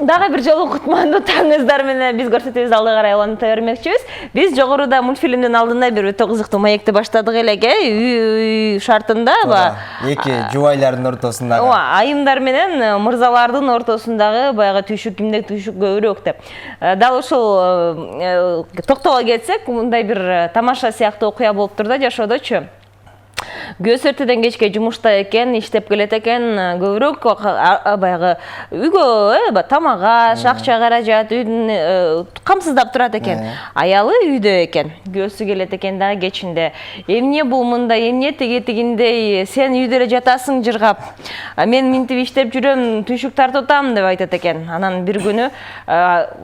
Дагы бир жолу кутмандуу таңыңыздар менен биз көрсөтүүбүз алды карай уланта бермекчибиз. Биз жогоруда мультфильмдин алдында бир өтө кызыктуу маекти баштадык элек, үй шартында эки жубайлардын ортосундагы. Айымдар менен мырзалардын ортосундагы баягы түйшүк, кимде түйшүк көбүрөөк деп. Дал ушул токтоло кетсек, мындай бир тамаша сыяктуу окуя болуп тур да жашоодочу. Күйөөсү эртеден кечке жумушта экен, иштеп келет экен, көбүрөөк баягы үйгө тамак-аш, акча каражат, үйдүн камсыздап турат экен. Аялы үйдө экен. Күйөөсү келет экен да кечинде. Эмне бул мындай, эмне тигиндей, сен үйдө эле жатасың жыргап. Мен минтип иштеп жүрөм, түйшүк тартып атам деп айтат экен. Анан бир күнү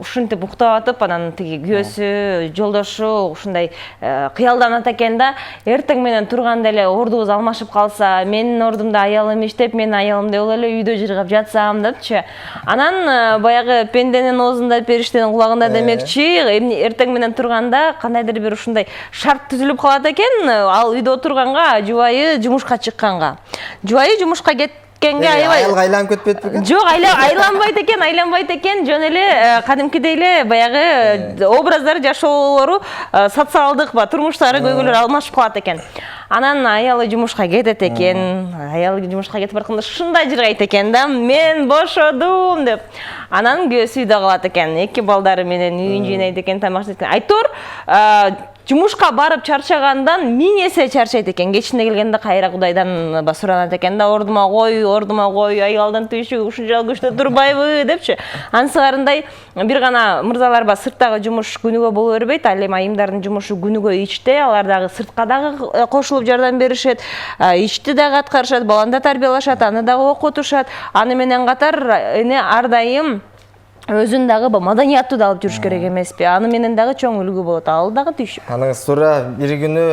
ушинтип уктап атып, анан тиги күйөөсү, жолдошу ушундай кыялданат экен да, эртең менен турганда эле ордубуз алмашып калса, менин ордумда аялым иштеп, мен аялымды эле үйдө жыргап жатсам депчи. Анан баягы пенденин оозунда, периштенин кулагында демекчи, эртең менен турганда кандайдыр бир ушундай шарт түзүлүп калат экен. Ал үйдө отурганга, жубайы жумушка чыкканга. Жубайы жумушка кеткенге аябай айланып кетпейт бекен? Жок, айланбайт экен, жөн эле кадимкидей эле баягы образдар, жашоолору, социалдык турмуштары, көйгөйлөр алмашып калат экен. Анан аялы жумушка кетет экен. Аялы жумушка кетип баратканда ушундай жыргайт экен да, мен бошодум деп. Анан күйөөсү үйдө калат экен. Эки балдары менен үйүн жыйнайт экен, тамак жейт экен. Айтор жумушка барып чарчагандан 1000 эсе чарчайт экен. Кечинде келгенде кайра Кудайдан суранат экен да, ордума кой, аялдын түйшүгү ушунчалык күчтүү турбайбы депчи. Ансыгарындай бир гана мырзалар бар, сырттагы жумуш күнүгө боло бербейт. Ал эми айымдардын жумушу күнүгө ичте, алар дагы сыртка дагы кошулуп жардам беришет, ичти дагы аткарышат, баланы да тарбиялашат, аны дагы окутушат. Аны менен катар эне ар дайым өзүн дагы маданияттуу да алып жүрүш керек эмеспи? Аны менен дагы чоң үлгү болот. Ал дагы түйшүк. Аныңыз туура, бир күнү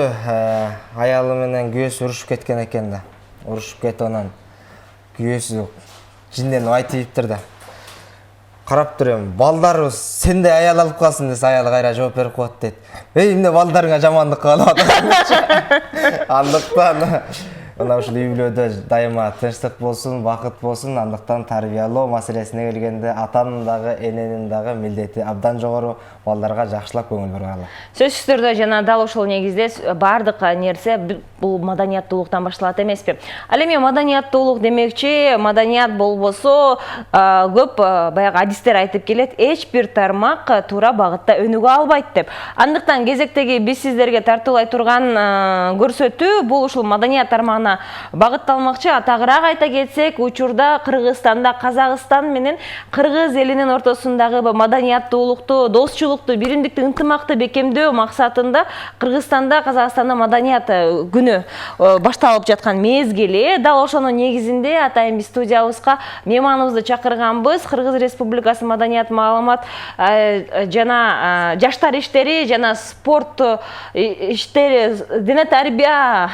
аялы менен күйөөсү урушуп кеткен экен да. Урушуп кетип анан күйөөсү жинденип айтыптыр да. Карап турам, балдарыбыз сендей аял алып калсын десе, аялы кайра жооп берип коет дейт. Эмне балдарыңа жамандык кылып атасың? Андыктан мына ушул үй бүлөдө дайыма тынчтык болсун, бакыт болсун. Андыктан тарбиялоо маселесине келгенде атанын дагы, эненин дагы милдети абдан жогору, балдарга жакшылап көңүл буруу алат. Сөзсүз түрдө жана дал ошол негизде бардык нерсе бул маданияттуулуктан башталат эмеспи? Ал эми маданияттуулук демекчи, маданият болбосо көп баягы адистер айтып келет, эч бир тармак туура багытта өнүгө албайт деп. Андыктан кезектеги биз сиздерге тартуулай турган көрсөтүү бул ушул маданият тармагына багытталмакчы. Атагыраак айта кетсек, учурда Кыргызстанда Казакстан менен Кыргыз элинин ортосундагы маданияттуулукту, достчулукту, биримдикти, ынтымакты бекемдөө максатында Кыргызстанда, Казакстанда маданият күнү башталып жаткан мезгили. Дал ошонун негизинде атайын биз студиябызга мейманыбызды чакырганбыз. Кыргыз Республикасы маданият, маалымат жана жаштар иштери жана спорт иштери, дене тарбия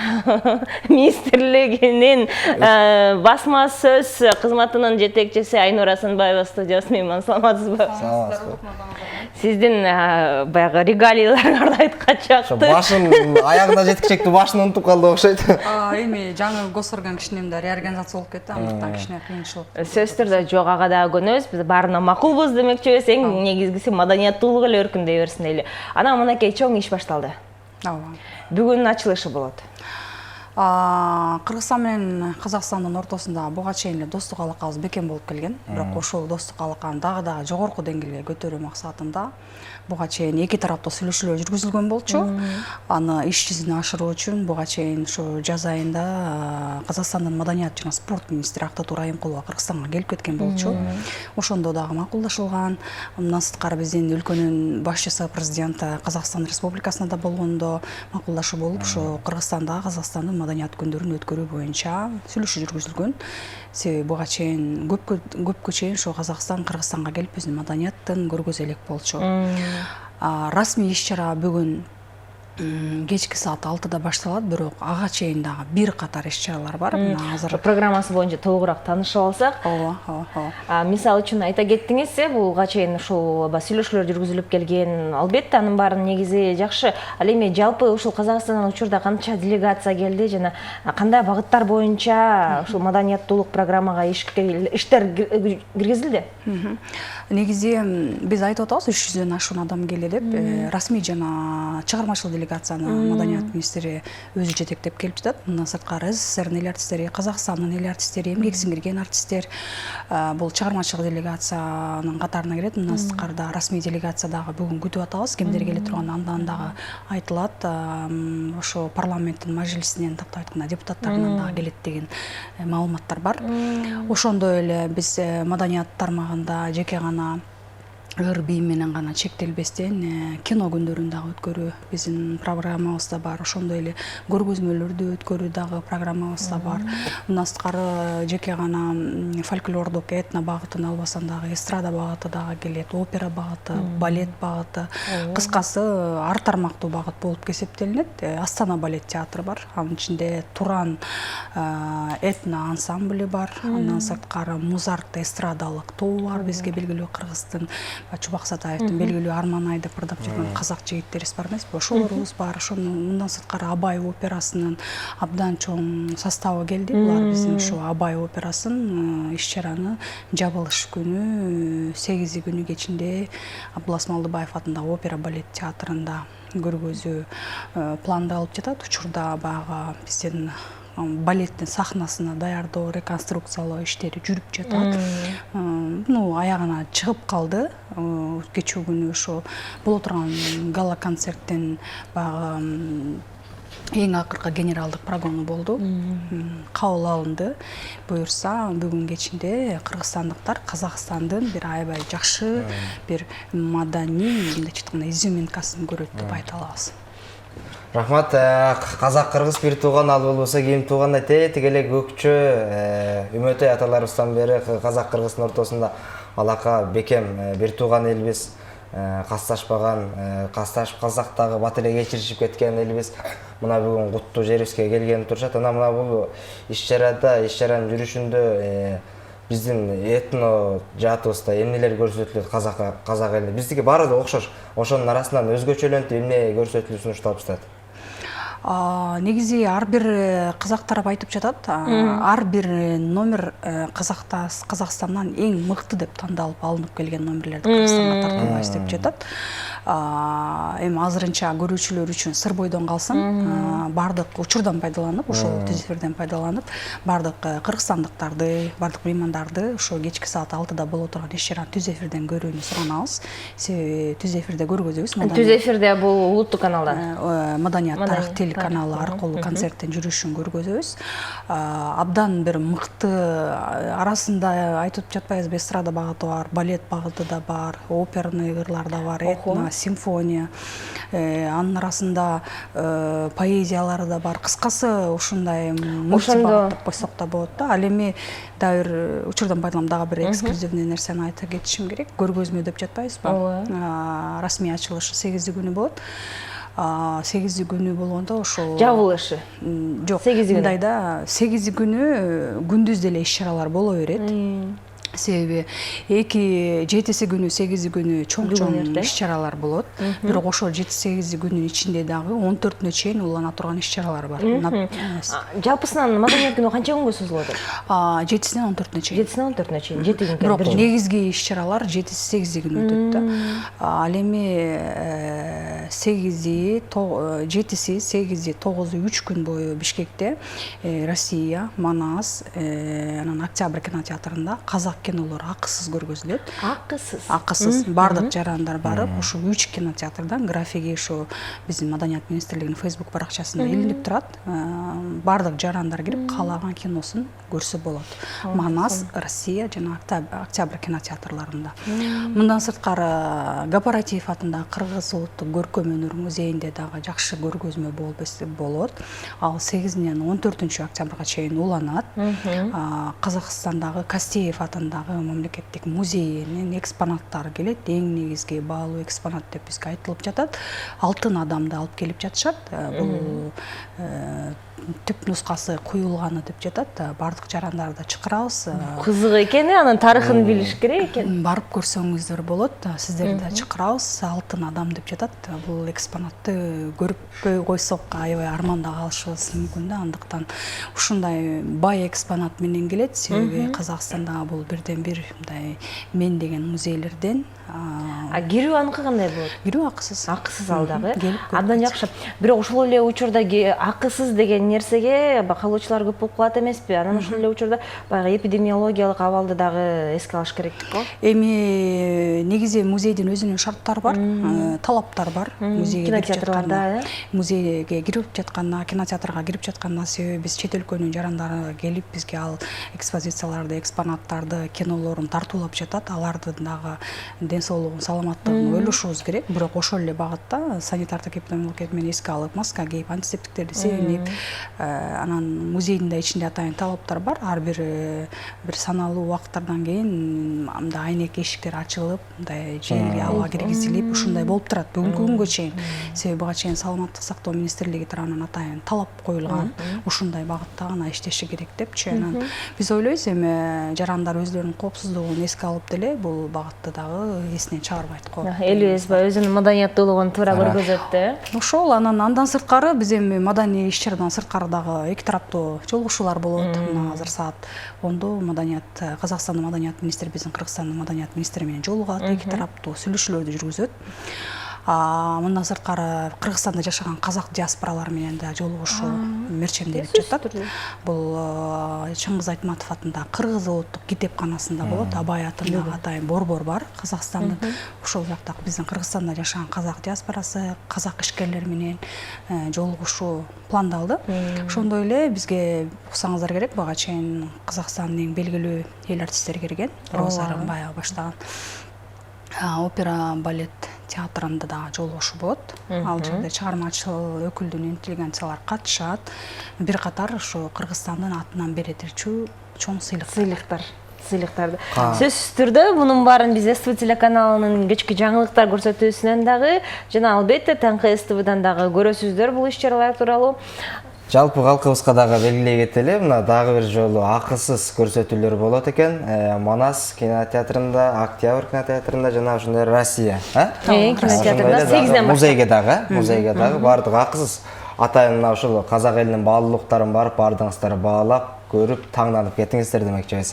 министрлигинин басма сөз кызматынын жетекчиси Айнура Сынбаева студиясына мейман. Саламатсызбы? Сиздин баягы регалияларыңарды айткачакты. Башын аягына жеткичекти башын унутуп калды окшойт. Эми жаңы госорган кичинемде реорганизация болуп кетти, андыктан кичине кыйынчылык. Сөзсүз түрдө жок, ага дагы көнөбүз. Биз баарына макулбуз демекчибиз. Эң негизгиси маданияттуулук эле өркүндөй берсин дейли. Анан мынакей чоң иш башталды. Бүгүн ачылышы болот. Кыргызстан менен Казакстандын ортосунда буга чейин эле достук алакабыз бекем болуп келген. Бирок ушул достук алаканы дагы жогорку деңгээлге көтөрүү максатында буга чейин эки тараптуу сүйлөшүүлөр жүргүзүлгөн болчу. Аны иш жүзүнө ашыруу үчүн буга чейин ушу жаз айында Казакстандын маданият жана спорт министри Актатуур Айымкулова Кыргызстанга келип кеткен болчу. Ошондо дагы макулдашылган. Мындан сырткары биздин өлкөнүн башчысы президент Казакстан Республикасында да болгондо макулдашуу болуп, ушу Кыргызстанда Казакстандын маданият күндөрүн өткөрүү боюнча сүйлөшүү жүргүзүлгөн. Себеби буга чейин көпкө чейин ушу Казакстан Кыргызстанга келип биздин маданияттын көргөзө элек болчу. Расмий иш-чара бүгүн кечки саат 6-да башталат, бирок ага чейин дагы бир катар иш-чаралар бар. Мына азыр программасы боюнча толугураак таанышып алсак. ооба. Мисалы үчүн айта кеттиңиз, буга чейин ушул сүйлөшүүлөр жүргүзүлүп келген. Албетте анын баарын негизи жакшы. Ал эми жалпы ушул Казакстандан учурда канча делегация келди жана кандай багыттар боюнча ушул маданияттуулук программага иштер киргизилди? Негизи биз айтып атабыз 300дөн ашуун адам келди деп. Расмий жана чыгармачылык делегацияны маданият министри өзү жетектеп келип жатат. Мындан сырткары СССРдин эл артисттери, Казакстандын эл артисттери, эмгек сиңирген артисттер бул чыгармачылык делегациянын катарына кирет. Мындан сырткары да расмий делегация дагы бүгүн күтүп атабыз. Кимдер келе турган андан дагы айтылат. Ошо парламенттин мажлисинен тактап айтканда депутаттарынан дагы келет деген маалыматтар бар. Ошондой эле биз маданият тармагында жеке гана ыр бийим менен гана чектелбестен кино күндөрүн дагы өткөрүү биздин программабызда бар. Ошондой эле көргөзмөлөрдү өткөрүү дагы программабызда бар. Мындан сырткары жеке гана фольклордук этно багытын албастан дагы эстрада багыты дагы келет, опера багыты, балет багыты. Кыскасы ар тармактуу багыт болуп эсептелинет. Астана балет театры бар. Анын ичинде Туран этно ансамблі бар. Андан сырткары Музарт эстрадалык тобу бар. Бизге белгилүү Кыргыздын Чубак Сатаевдин белгилүү Арман айдап ырдап жүргөн казак жигиттерибиз бар эмеспи? Ошолорубуз бар. Ошону мындан сырткары Абай операсынын абдан чоң составы келди. Булар биздин ушу Абай операсын иш-чараны жабылыш күнү 8 кечинде Абдулас Малдыбаев атындагы опера балет театрында көргөзүү пландалып жатат. Учурда баягы биздин балеттин сахнасына даярдоо, реконструкциялоо иштери жүрүп жатат. Аягына чыгып калды. Кечүү күнү ошо боло турган гала концерттин баягы эң акыркы генералдык прогону болду. Кабыл алынды. Буюрса, бүгүн кечинде кыргызстандыктар Казакстандын бир аябай жакшы бир маданий изюминкасын көрөт деп айта алабыз. Рахмат, казак-кыргыз бир тууган ал болбосо кийин туугандай тегеле көкчө үмөтөй аталарыбыздан бери казак-кыргыздын ортосунда алака бекем бир тууган элбиз, касташпаган, касташып казактагы бат эле кечиришип кеткен элбиз мына бүгүн куттуу жерибизге келгенип турушат. Мына бул иш-чаранын жүрүшүндө биздин этно жаатыбызда эмнелер көрсөтүлөт казак элинде? Биздики баары да окшош. Ошонун арасынан өзгөчөлөнүп эмне көрсөтүлүшүн ушталып жатат? Негизи ар бир казак тарап айтып жатат. Ар бир номер Казакстандан эң мыкты деп тандалып алынып келген номерлерди Кыргызстанга тартылбайбыз деп жатат. Эми азырынча көрүүчүлөр үчүн сыр бойдон калсын, бардык учурдан пайдаланып, ошол түз эфирден пайдаланып, бардык кыргызстандыктарды, бардык меймандарды ошо кечки саат 6-да боло турган иш-чараны түз эфирден көрүүнү суранабыз. Себеби түз эфирде көргөзөбүз. Түз эфирде бул улуттук каналдан, Маданият тарых телеканалы аркылуу концерттин жүрүшүн көргөзөбүз. Абдан бир мыкты арасында айтып жатпайбызбы, эстрада багыты бар, балет багыты да бар, оперный ырлар да бар, этно, симфония, анын арасында поэзиялары да бар. Кыскасы ушундай мультибагыт деп койсок да болот да. Ал эми дагы бир учурдан пайдаланып дагы бир эксклюзивный нерсени айта кетишим керек. Көргөзмө деп жатпайбызбы? Расмий ачылышы 8 болот. 8 болгондо ошол жабылышы жок, мындайда 8 күндүз деле иш-чаралар боло берет. Себеби 7-си күнү, 8-си күнү чоң иш-чаралар болот. Бирок ошол 7-8 күнүн ичинде дагы 14-нө чейин улана турган иш-чаралар бар. Жалпысынан маданият күнү канча күнгө созулат? 7-синен 14-нө чейин. 7-синен 14-нө чейин, 7 күнгө. Бирок негизги иш-чаралар 7-8 күн өтөт да. Ал эми 7-си, 8-си, 9-у 3 күн бою Бишкекте Россия, Манас, анан Октябрь кинотеатрында казак кинолор акысыз көргөзүлөт. Акысыз. Бардык жарандар барып, ушу 3 кинотеатрдан графиги ушу биздин Маданият министрлигинин Facebook баракчасында илинип турат. Бардык жарандар кирип, каалаган киносун көрсө болот. Манас, Россия жана Октябрь кинотеатрларында. Мындан сырткары Гапаратиев атындагы Кыргыз улуттук көркөм өнөр музейинде дагы жакшы көргөзмө болот. Ал 8-нен 14-октябрга чейин уланат. Казакстандагы Кастеев атындагы атындагы мамлекеттик музейинин экспонаттары келет. Эң негизги баалуу экспонат деп бизге айтылып жатат. Алтын адамды алып келип жатышат. Бул түп нускасы куюлганы деп жатат. Бардык жарандарды чакырабыз. Кызык экен, анын тарыхын билиш керек экен. Барып көрсөңүздөр болот. Сиздерди да чакырабыз. Алтын адам деп жатат. Бул экспонатты көрүп койсок аябай арманда калышыбыз мүмкүн да. Андыктан ушундай бай экспонат менен келет. Себеби Казакстанда бул бирден бир мындай мен деген музейлерден. Кирүү аныкы кандай болот? Кирүү акысыз. Акысыз ал дагы. Абдан жакшы. Бирок ошол эле учурда акысыз деген нерсеге каалоочулар көп болуп калат эмеспи? Анан ошол эле учурда баягы эпидемиологиялык абалды дагы эске алыш керектик го. Эми негизи музейдин өзүнүн шарттары бар, талаптар бар. Музейге кирип жатканда, музейге кирип жатканда, кинотеатрга кирип жатканда себеби биз чет өлкөнүн жарандары келип бизге ал экспозицияларды, экспонаттарды, кинолорун тартуулап жатат. Алардын дагы ден соолугун, саламаттыгын ойлошубуз керек. Бирок ошол эле багытта санитардык эпидемиологиялык менен эске алып, маска кийип, антисептиктерди себинип, анан музейдин да ичинде атайын талаптар бар. Ар бир саналуу убакыттардан кийин мындай айнек эшиктер ачылып, мындай желге аба киргизилип, ушундай болуп турат бүгүнкү күнгө чейин. Себеби буга чейин саламаттык сактоо министрлиги тарабынан атайын талап коюлган. Ушундай багытта гана иштеши керек депчи. Анан биз ойлойбуз эми жарандар өзлөрүнүн коопсуздугун эске алып деле бул багытты дагы эсинен чыгарбайт го. Элибиз өзүнүн маданияттуулугун туура көргөзөт да. Ошол андан сырткары биз эми маданий иш-чарадан сырткары дагы эки тараптуу жолугушуулар болот. Мына азыр саат 10-до маданият Казакстандын маданият министри биздин Кыргызстандын маданият министри менен жолугат, эки тараптуу сүйлөшүүлөрдү жүргүзөт. Мындан сырткары Кыргызстанда жашаган казак диаспоралары менен да жолугушуу мерчемделип жатат. Бул Чыңгыз Айтматов атындагы Кыргыз улуттук китепканасында болот. Абай атындагы атайын борбор бар Казакстандын. Ошол жакта биздин Кыргызстанда жашаган казак диаспорасы, казак ишкерлер менен жолугушуу пландалды. Ошондой эле бизге уксаңыздар керек, буга чейин Казакстандын эң белгилүү эл артисттери келген. Роза Рымбаева баштаган опера балет театрында да жолугушуу болот. Ал жерде чыгармачыл өкүлдүү интеллигенциялар катышат. Бир катар ушу Кыргызстандын атынан беретирчүү чоң сыйлыктарды. Сөзсүз түрдө мунун баарын биз СТВ телеканалынын кечки жаңылыктар көрсөтүүсүнөн дагы жана албетте таңкы СТВдан дагы көрөсүздөр бул иш-чаралар тууралуу. Жалпы калкыбызга дагы белгилей кетели, мына дагы бир жолу акысыз көрсөтүүлөр болот экен. Манас кинотеатрында, Октябрь кинотеатрында жана ошондой Россия, кинотеатрында 8ден музейге дагы бардыгы акысыз. Атайын ушул казак элинин баалуулуктарын барып бардыңыздар баалап, көрүп, таңданып кетиңиздер демекчибиз.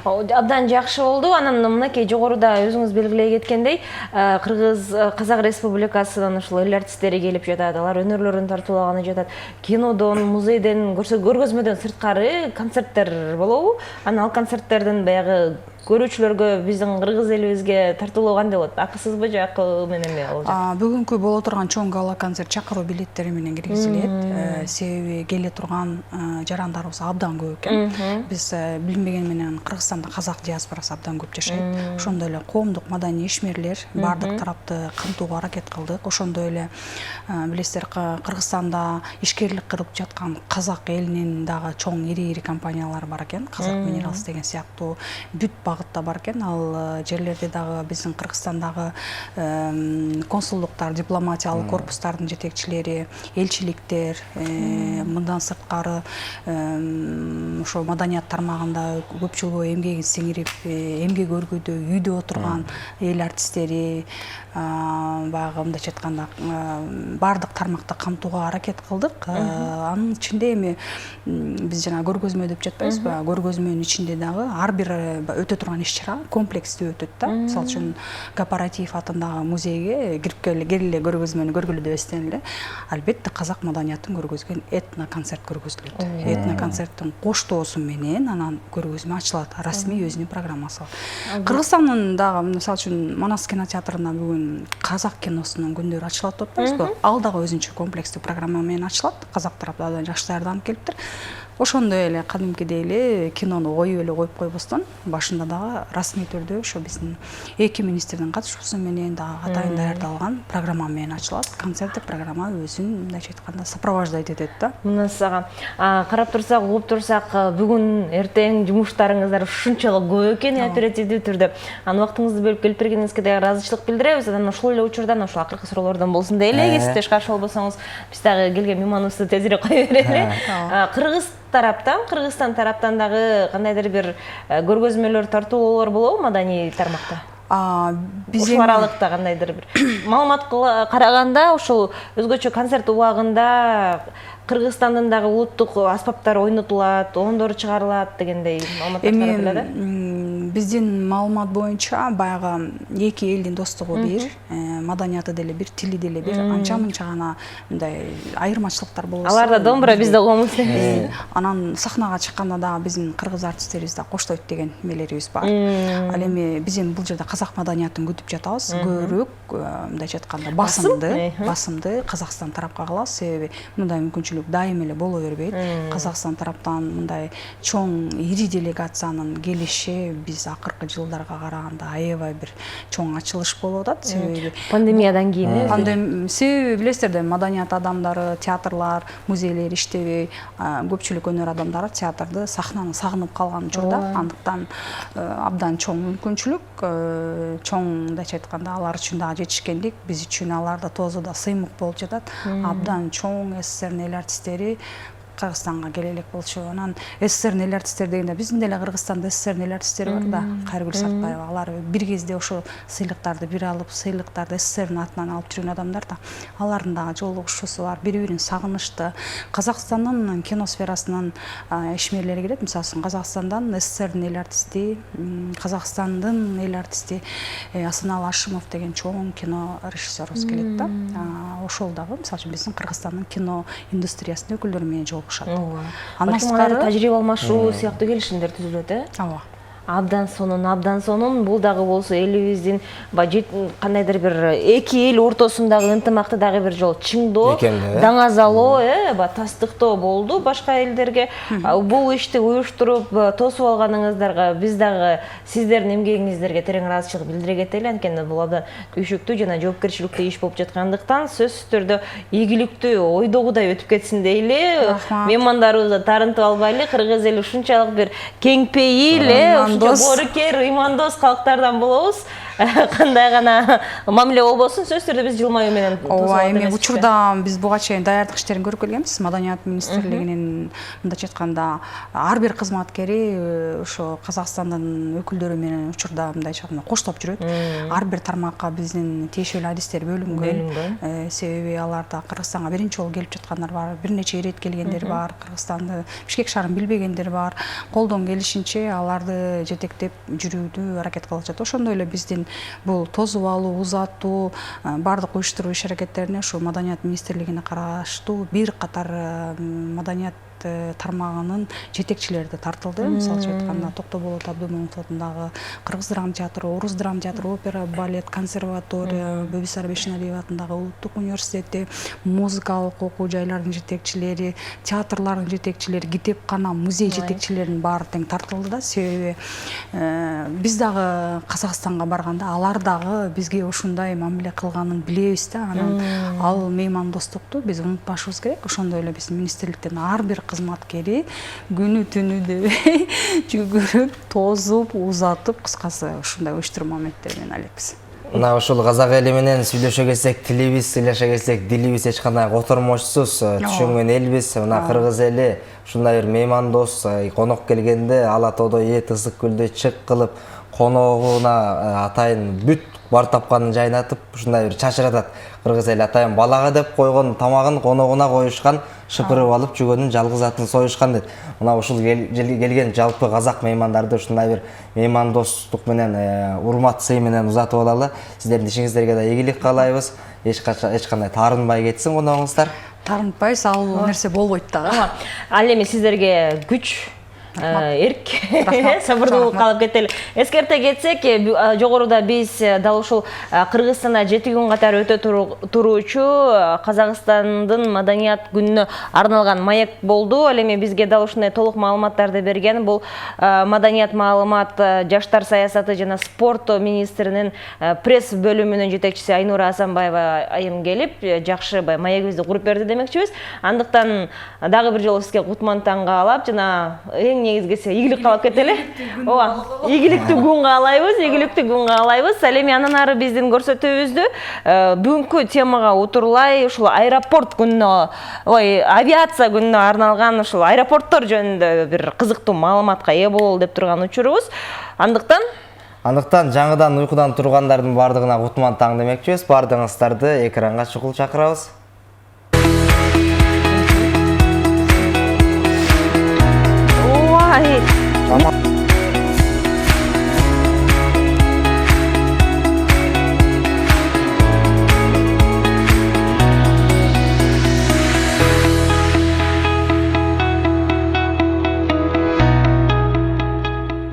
Абдан жакшы болду. Анан мынакей жогоруда өзүңүз белгилей кеткендей, Казак Республикасынын ушул эл артисттери келип жатат. Алар өнөрлөрүн тартуулаганы жатат. Кинодон, музейден, көргөзмөдөн сырткары концерттер болобу? Анан ал концерттердин баягы көрүүчүлөргө биздин кыргыз элибизге тартуулоо кандай болот? Акысызбы же акы мененби ал жак? Бүгүнкү боло турган чоң гала концерт чакыруу билеттери менен киргизилет. Себеби келе турган жарандарыбыз абдан көп экен. Биз билинбеген менен Кыргызстанда казак диаспорасы абдан көп жашайт. Ошондой эле коомдук маданий ишмерлер бардык тарапты камтууга аракет кылдык. Ошондой эле билесиздер, Кыргызстанда ишкерлик кылып жаткан казак элинин дагы чоң ири компаниялар бар экен. Казак Минералс деген сыяктуу бүт багытта бар экен. Ал жерлерде дагы биздин Кыргызстандагы консулдуктар, дипломатиялык корпустардын жетекчилери, элчиликтер, мындан сырткары ошо маданият тармагында көп жыл бою эмгегин сиңирип, эмгек өргөдө үйдө отурган эл артисттери, баягы мындайча айтканда бардык тармакты камтууга аракет кылдык. Анын ичинде эми биз жана көргөзмө деп жатпайбызбы? Көргөзмөнүн ичинде дагы ар бир өтө турган иш-чара комплекстүү өтөт да. Мисалы үчүн Кооператив атындагы музейге кирип келе көргөзмөнү көргүлө дебестен эле албетте казак маданиятын көргөзгөн этно концерт көргөзүлөт. Этно концерттин коштоосу менен анан көргөзмө ачылат. Расмий өзүнүн программасы бар. Кыргызстандын дагы мисалы үчүн Манас кинотеатрында бүгүн казак киносунун күндөрү ачылат деп атпайбызбы? Ал дагы өзүнчө комплекстүү программа менен ачылат. Казак тарапы абдан жакшы даярданып келиптир. ошондой эле кадимкидей эле кинону коюп эле коюп койбостон башында дагы расмий түрдө ошо биздин эки министрдин катышуусу менен дагы атайын даярдалган программа менен ачылат. Концерттик программа өзүн мындайча айтканда сопровождать этет да. Мына сага карап турсак, угуп турсак, бүгүн эртең жумуштарыңыздар ушунчалык көп экен, оперативдүү түрдө. Убактыңызды бөлүп келип бергениңизге дагы ыраазычылык билдиребиз. Анан ушул эле учурдан, ушул акыркы суроолордон болсун дейли, кесиптеш каршы болбосоңуз, биз дагы келген мейманыбызды тезирээк кое берели. Кыргызстан тараптан дагы кандайдыр бир көргөзмөлөр, тартуулар болобу маданий тармакта? Ушул аралыкта кандайдыр бир маалымат караганда, ушул өзгөчө концерт убагында Кыргызстандын дагы улуттук аспаптары ойнотулат, оңдор чыгарылат дегендей маалыматтар таратылат да? Биздин маалымат боюнча баягы эки элдин достугу бир, маданияты деле бир, тили деле бир, анча-мынча гана мындай айырмачылыктар болсо. Аларда домбура, бизде гомус. Анан сахнага чыкканда дагы биздин кыргыз артисттерибиз да коштойт деген эмелерибиз бар. Ал эми биз бул жерде казак маданиятын күтүп жатабыз. Көбүрөөк мындайча айтканда басымды Казакстан тарапка кылабыз, себеби мындай мүмкүнчүлүк дайым эле боло бербейт. Казакстан тараптан мындай чоң ири делегациянын келиши биз акыркы жылдарга караганда аябай бир чоң ачылыш болуп атат. Себеби пандемиядан кийин. Себеби билесиздер да, маданият адамдары, театрлар, музейлер иштебей, көпчүлүк өнөр адамдары театрды, сахнаны сагынып калган учурда, андыктан абдан чоң мүмкүнчүлүк, чоң мындайча айтканда алар үчүн дагы жетишкендик, биз үчүн алар да тоозуда сыймык болуп жатат. Абдан чоң СССРдин эл артисттери Кыргызстанга келе элек болчу. Анан СССРдин эл артисттери дегенде биздин деле Кыргызстанда СССРдин эл артисттери бар да, Кайргүл Сартбаева. Алар бир кезде ошо сыйлыктарды бир алып, сыйлыктарды СССРдин атынан алып жүргөн адамдар да. Алардын дагы жолугушуусу бар, бири-бирин сагынышты. Казакстандын кино сферасынын ишмерлери келет. Мисалы үчүн Казакстандан СССРдин эл артисти, Казакстандын эл артисти Асанал Ашимов деген чоң кино режиссерубуз келет да. Ошол дагы мисалы үчүн биздин Кыргызстандын кино индустриясынын өкүлдөрү менен Анан тажрыйба алмашуу сыяктуу келишимдер түзүлөт, ооба. Абдан сонун бул дагы болсо элибиздин кандайдыр бир эки эл ортосундагы ынтымакты дагы бир жолу чыңдоо, даңазалоо, тастыктоо болду башка элдерге. Бул ишти уюштуруп тосуп алганыңыздарга биз дагы сиздердин эмгегиңиздерге терең ыраазычылык билдире кетели. Анткени бул абдан күйшүктүү жана жоопкерчиликтүү иш болуп жаткандыктан сөзсүз түрдө ийгиликтүү, ойдогудай өтүп кетсин дейли. Меймандарыбызды тарынтып албайлы, кыргыз эли ушунчалык бир кеңпейил, боорукер, ыймандос калктардан болобуз. Кандай гана мамиле болбосун, сөзсүз түрдө биз жылмаюу менен ооба, эми учурда биз буга чейин даярдык иштерин көрүп келгенбиз. Маданият министрлигинин мындайча айтканда ар бир кызматкери ошо Казакстандын өкүлдөрү менен учурда мындайча айтканда коштоп жүрөт. Ар бир тармакка биздин тиешелүү адистер бөлүнгөн. Себеби аларда Кыргызстанга биринчи жолу келип жаткандар бар, бир нече ирет келгендер бар, Кыргызстанды, Бишкек шаарын билбегендер бар. Колдон келишинче аларды жетектеп жүрүүнү аракет кылып жатат. Ошондой эле биздин бул тосуп алуу, узатуу, бардык уюштуруу иш аракеттерине ушу Маданият министрлигине караштуу бир катар маданият тармагынын жетекчилери тартылды. Мисалы айтканда Токтоболот Абдымомунов атындагы Кыргыз драма театры, Орус драма театры, опера, балет, консерватория, Бебисара Бейшеналиева атындагы Улуттук университети, музыкалык окуу жайлардын жетекчилери, театрлардын жетекчилери, китепкана, музей жетекчилеринин баары тең тартылды да. Себеби биз дагы Казакстанга барганда алар дагы бизге ушундай мамиле кылганын билебиз да. Анан ал меймандостукту биз унутпашыбыз керек. Ошондой эле биздин министрликтен ар бир кызматкери күнү түнү дебей жүгүрүп, тозуп, узатып, кыскасы ушундай уюштуруу моменттер менен алекпиз. Мына ушул казак эли менен сүйлөшө келсек, тилибиз, сыйлаша келсек, дилибиз эч кандай котормошсуз, түшүнгөн элбиз. Мына кыргыз эли ушундай бир меймандос, конок келгенде ала тоодо ысык көлдө чык кылып, коногуна атайын бүт бар тапканын жайнатып, ушундай бир чачыратат. Кыргыз эли атайын балага деп койгон тамагын коногуна коюшкан, шыпырып алып жүргөнүн жалгыз атын союшкан дейт. Мына ушул келген жалпы казак меймандарды ушундай бир меймандостук менен, урмат сый менен узатып алалы. Сиздердин ишиңиздерге да ийгилик каалайбыз. Эч кандай таарынбай кетсин коногуңуздар. Таарынтпайбыз, ал нерсе болбойт дагы. Ал эми сиздерге күч эрк Рахмат. сабырдуулукка калып кетели. Эскерте кетсек, жогоруда биз дал ушул Кыргызстанда 7 күн катары өтө туруучу Казакстандын маданият күнүнө арналган маек болду. Ал эми бизге дал ушундай толук маалыматтарды берген бул маданият маалымат, жаштар саясаты жана спорт министринин пресс бөлүмүнүн жетекчиси Айнура Асанбаева айым келип, жакшы маегибизди куруп берди демекчибиз. Андыктан дагы бир жолу сизге кутман таң каалап, жана эң негизгиси ийгилик каалап кетели. Ооба, ийгиликтүү күн каалайбыз, ийгиликтүү күн каалайбыз. Ал эми андан ары биздин көрсөтүүбүздү бүгүнкү темага утурлай ушул аэропорт күнүнө, авиация күнүнө арналган ушул аэропорттор жөнүндө бир кызыктуу маалыматка ээ бололу деп турган учурубуз. Андыктан жаңыдан уйкудан тургандардын бардыгына кутман таң демекчибиз. Бардыгыңыздарды экранга чукул чакырабыз. ой